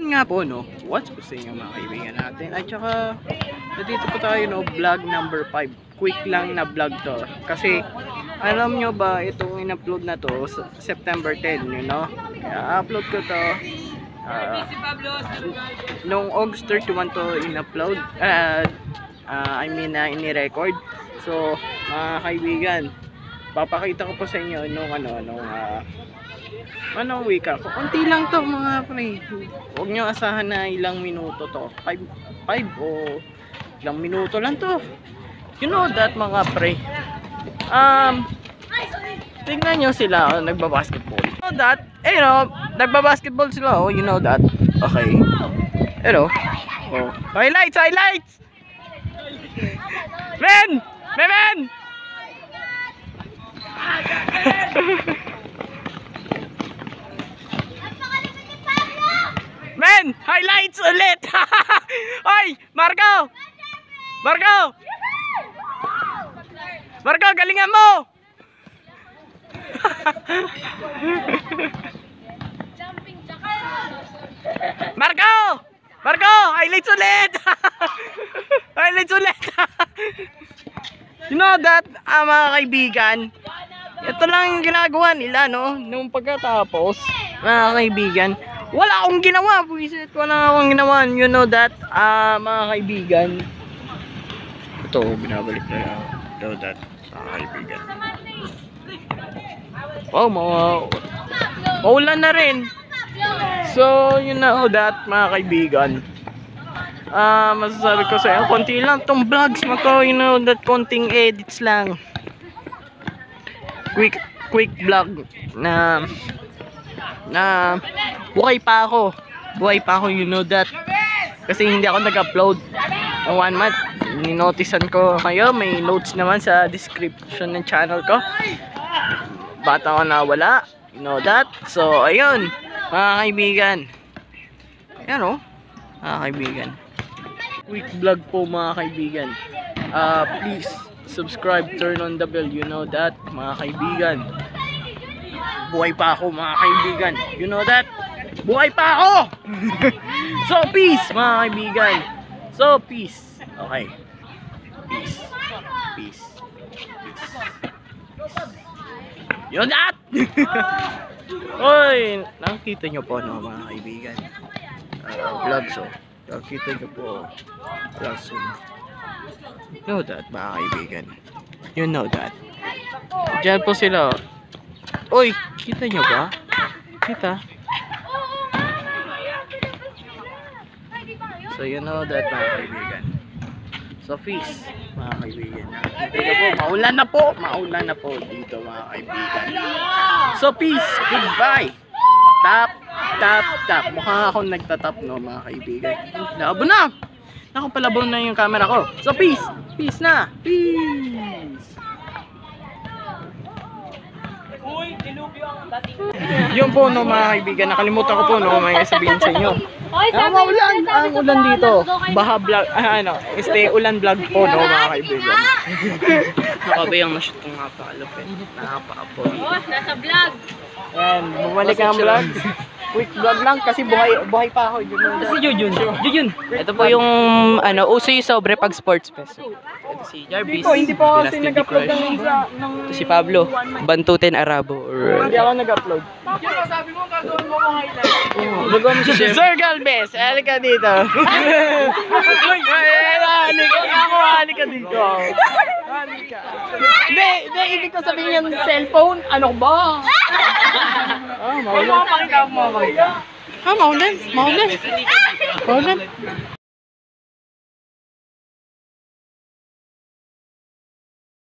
Ayun nga po, no, what's up sa inyo mga kaibigan natin. At saka, nandito po tayo, no, vlog number 5. Quick lang na vlog to. Kasi, alam nyo ba, itong in-upload na to, September 10, you know? Kaya, upload ko to. Noong August 31 to in-upload. Ini-record. So, mga kaibigan, papakita ko po sa inyo anong wika ko. Unti lang to mga pre. Huwag nyo asahan na ilang minuto to. 5 o ilang minuto lang to. You know that mga pre. Tingnan nyo sila nagbabasketball. You know that? Nagbabasketball sila. Oh, you know that. Okay. Oh. Highlights! Men! Men! Highlights ulit! Oy! Marco, galingan mo! Marco! Highlights ulit! You know that, mga kaibigan, ito lang yung ginagawa nila, no? Nung pagkatapos, mga kaibigan, wala akong ginawa, buwisit, wala akong ginawa. You know that, mga kaibigan. Ito, binabalik na lang. You know that, mga kaibigan. Oh, maulan na rin. So, you know that, mga kaibigan. Masasabi ko sa'yo, konti lang tong vlogs mako, you know that, konting edits lang. Quick vlog na buhay pa ako, you know that, kasi hindi ako nag-upload ng 1 month. Ninotisan ko kayo, may notes naman sa description ng channel ko. Ba't ako nawala, you know that. So ayun mga kaibigan, ayan o mga kaibigan, quick vlog po mga kaibigan. Please subscribe, turn on the bell, you know that mga kaibigan. Buhay pa ako mga kaibigan, you know that, buhay pa ako. So peace mga kaibigan, so peace. Okay, peace. You know that. Oy, nakikita nyo po, no mga kaibigan, vlogs, oh, nakikita nyo po vlogs, you know that mga kaibigan, you know that. Diyan po sila. Oy, kita nyo ba? Kita. So you know that mga kaibigan. So peace mga kaibigan. Maulan na po dito mga kaibigan. So peace, goodbye. Tap. Mukha akong nagtatap, no mga kaibigan. Labo na. Nakapalabo na yung camera ko. So peace na. Peace. Yun po, no mga kaibigan, nakalimutan ko po, no, may sabihin sa inyo. Maulan, ang ulan dito. Baha vlog, ulan vlog po, no mga kaibigan. Nakabayang na shoot kung napakalupin. Nakapaapoy. Nasa vlog. Ayan, bumalik ang vlog. Quick vlog lang kasi buhay pa ako. Si Jujun. Ito po yung uso yung sobre pag sports fest. Ito si Jarvis. Hindi po kasi nag-upload ng Ito si Pablo, Bantuten Arabo. Hindi ako nag-upload. Sabi mo gagawin mo kung highlights. Sir Galvez, halika dito. Halika dito. Hindi, ibig ko sabihin yung cellphone. Ano ba? Maulan. Maulan.